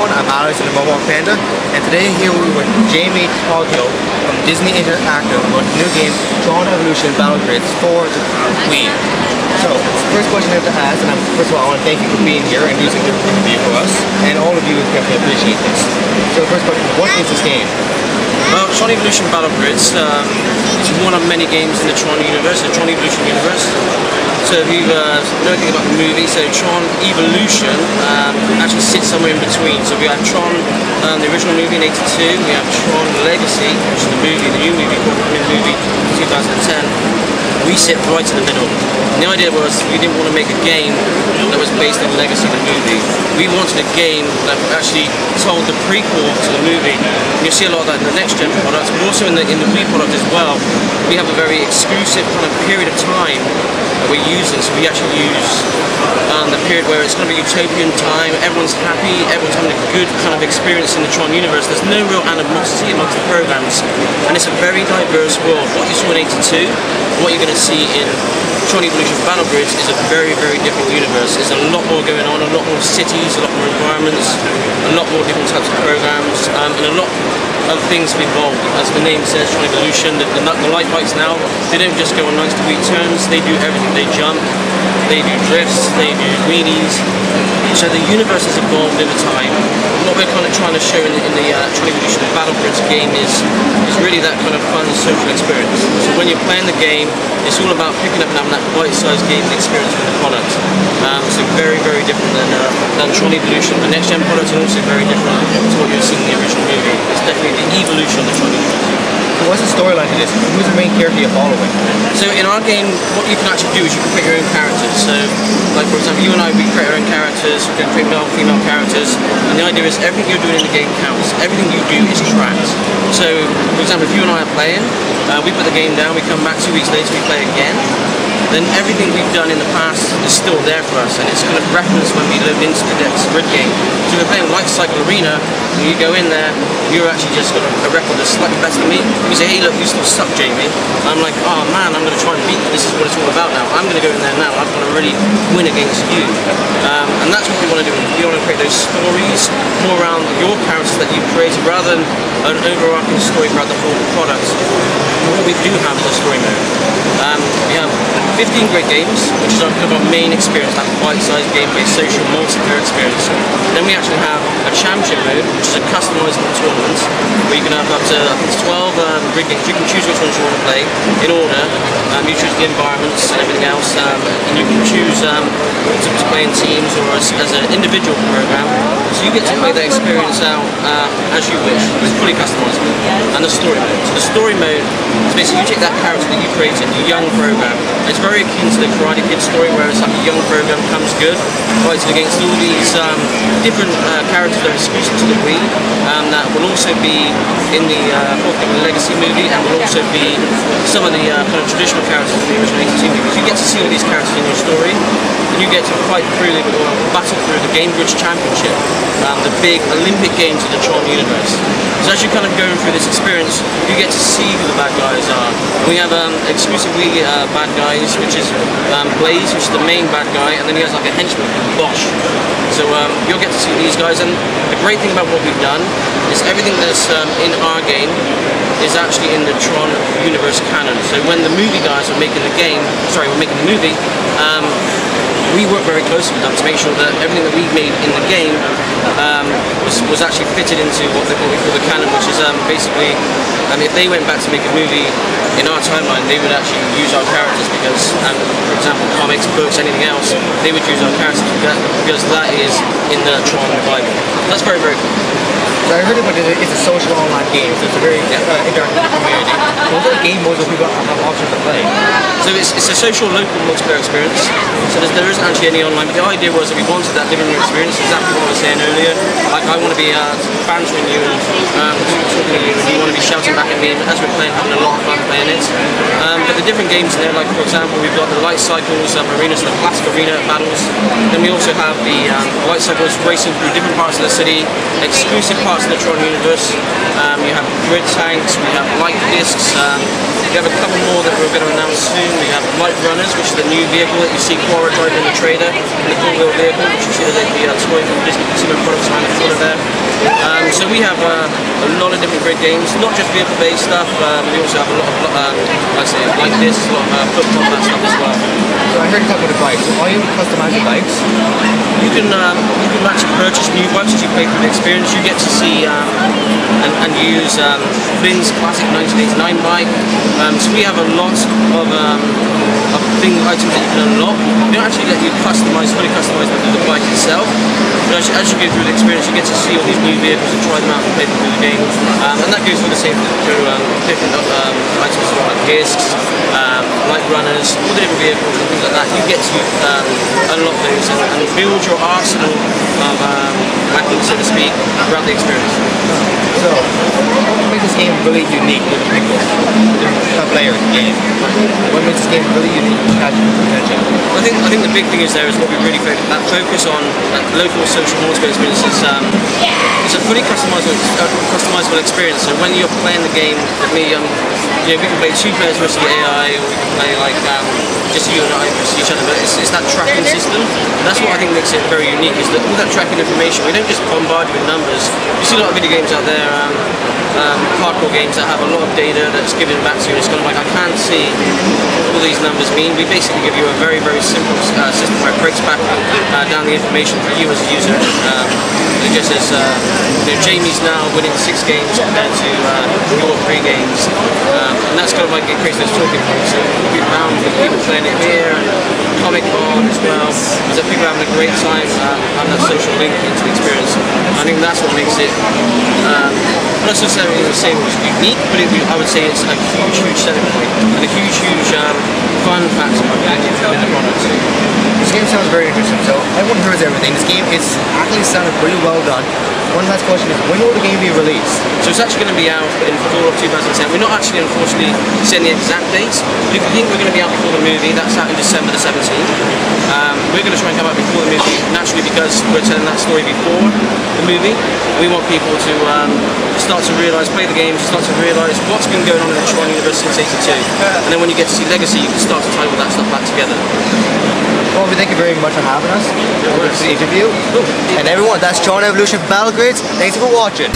everyone, I'm Alex in the Mohawk Panda, and today here we're with Jamie Toghill from Disney Interactive about the new game Tron Evolution Battle Grids for the Wii. So, first question I have to ask, and first of all I want to thank you for being here and using the review for us, and all of you who definitely appreciate this. So the first question, what is this game? Well, Tron Evolution Battle Grids is one of many games in the Tron universe, the Tron Evolution universe. So if you know anything about the movie, so Tron Evolution actually sits somewhere in between. So we have Tron, the original movie in '82, we have Tron Legacy, which is the new movie, movie 2010. We sit right in the middle. And the idea was we didn't want to make a game that was based on Legacy, the movie. We wanted a game that actually told the prequel to the movie. And you'll see a lot of that in the next gen products, but also in the Wii product as well. We have a very exclusive kind of period of time that we're using. So we actually use the period where it's going to be utopian time, everyone's happy, everyone's having a good kind of experience in the Tron universe. There's no real animosity amongst the programs, and it's a very diverse world. What you saw in '82, what you're going to see in Tron Evolution Battle Grids is a very, very different universe. There's a lot more going on, a lot more cities, a lot more environments, a lot more different types of programs, and a lot of things have evolved. As the name says, Tron Evolution, the light bikes now, they don't just go on nice to beat turns, they do everything. They jump, they do drifts, they do wheelies. So the universe has evolved over time. What we're kind of trying to show in the Tron Evolution Battle Grids game is really that kind of fun social experience. So when you're playing the game, it's all about picking up and having that bite-sized gaming experience with the product. So very, very different than Tron Evolution. The next gen products are also very different to what you've seen in the original movie. It's definitely the evolution of the Tron universe. So what's the storyline to this? Who's the main character you're following? So in our game, what you can actually do is you can create your own characters. So, like for example, you and I, we create our own characters, we can create male and female characters, and the idea is everything you're doing in the game counts. Everything you do is tracked. So, for example, if you and I are playing, we put the game down, we come back 2 weeks later, we play again, then everything we've done in the past is still there for us, and it's kind of referenced when we load into the next grid game. So we're playing Light Cycle Arena, and you go in there, you're actually just got a record that's slightly better than me. You say, hey look, you still suck, Jamie. And I'm like, oh man, I'm going to try and beat you. This is what it's all about now. I'm going to go in there now. I've got to really win against you. And that's what we want to do. We want to create those stories more around your characters that you've created, rather than an overarching story throughout the whole product. And what we do have is a story mode. We have 15 great games, which is our main experience, that bite-sized game-based social multiplayer experience. Then we actually have a championship mode, which is a customizable tournament, where you can have up to, I think it's 12 grid games. You can choose which ones you want to play in order. You choose the environments and everything else, and you can choose to play in teams or as an individual program. So you get to play that experience out as you wish. It's fully customizable. And the story mode. So the story mode is basically you take that character that you created, the young program. It's very akin to the Karate Kid story, where it's like a young program comes good, fights against all these different characters that are exclusive to the Wii, that will also be in the Legacy movie, and will also be some of the kind of traditional characters in the original '82 movies. You get to see all these characters in your story, and you get to fight through or battle through the Game Bridge Championship, the big Olympic games of the Tron universe. So as you're kind of going through this experience, you get to see who the bad guys are. We have exclusively bad guys, which is Blaze, which is the main bad guy, and then he has like a henchman, Bosch. So you'll get to see these guys, and the great thing about what we've done is everything that's in our game is actually in the Tron universe canon. So when the movie guys were making the game, were making the movie, we worked very closely with them to make sure that everything that we made in the game was actually fitted into what we call the canon, which is basically, if they went back to make a movie in our timeline, they would actually use our characters because, for example, comics, books, anything else, they would use our characters because that is in the Tron Bible. That's very, very cool. So I heard about it, it's a social online game, so it's a very interactive community. What are the game modes that people have options to play? So it's a social local multiplayer experience. So there isn't actually any online, but the idea was that we wanted that living room experience, exactly what I was saying earlier. Like I want to be bantering you and talking to you, and you want to be shouting back at me, and as we're playing, having a lot of fun playing it. But the different games in there, like for example, we've got the light cycles arenas, the classic arena battles. Then we also have the light cycles racing through different parts of the city, exclusive parts parts of the Tron universe. You have grid tanks, we have light discs, we have a couple more that we're going to announce soon. We have light runners, which is the new vehicle that you see Quora driving in the trailer, and the full-wheel vehicle, which you see the toy from Disney Consumer Products around the corner there. So we have a lot of different grid games, not just vehicle-based stuff. We also have a lot of, like I say, light discs, a lot of foot combat stuff as well. So I heard you talk about the bikes. So are you customizing bikes? You can actually purchase new bikes as you pay for the experience. You get to see and use Flynn's classic 1989 bike. So we have a lot of items that you can unlock. We don't actually let you fully customize the bike itself. But as you go through the experience, you get to see all these new vehicles and try them out and play them through the game. And that goes through the same through different items like discs, light runners, all the different vehicles and things like that. You get to unlock those and build your arsenal of weapons, so to speak, throughout the experience. So, what makes this game really unique to the people, the players of the game? What makes this game really unique to catch people's attention? I think the big thing is there is what we really focus on local social multiplayer experience. It's a fully customizable experience. So when you're playing the game with me, we can play 2 players versus the AI, or we can play like just you and I versus each other. But it's that tracking system. And that's what I think makes it very unique. Is that all that tracking information. We don't just bombard you with numbers. You see a lot of video games out there, hardcore games that have a lot of data that's given back to you. It's kind of like, I can't see what all these numbers mean. We basically give you a very, very simple system where it breaks back down the information for you as a user. It just says, Jamie's now winning 6 games compared to your 3 games. And that's kind of like, it creates those talking points. So we found people playing it here, and Comic Con as well, is that people are having a great time, having that social link into the experience. I think that's what makes it not necessarily the same as unique, but I would say it's a huge, huge selling point and a huge, huge fun factor in the product. This game sounds very interesting, so everyone hears everything. This game is actually sounded pretty well done. One last question is, when will the game be released? So it's actually going to be out in fall of 2010. We're not actually, unfortunately, saying the exact dates, but if you think we're going to be out before the movie, that's out in December the 17th. We're going to try and come out before the movie, naturally, because we're telling that story before the movie. We want people to start to realise, play the games, start to realise what's been going on in the Tron universe since '82. And then when you get to see Legacy, you can start to tie all that stuff back together. Well, we thank you very much for having us for the interview. And everyone, that's Tron Evolution Battle Grids. Thanks for watching.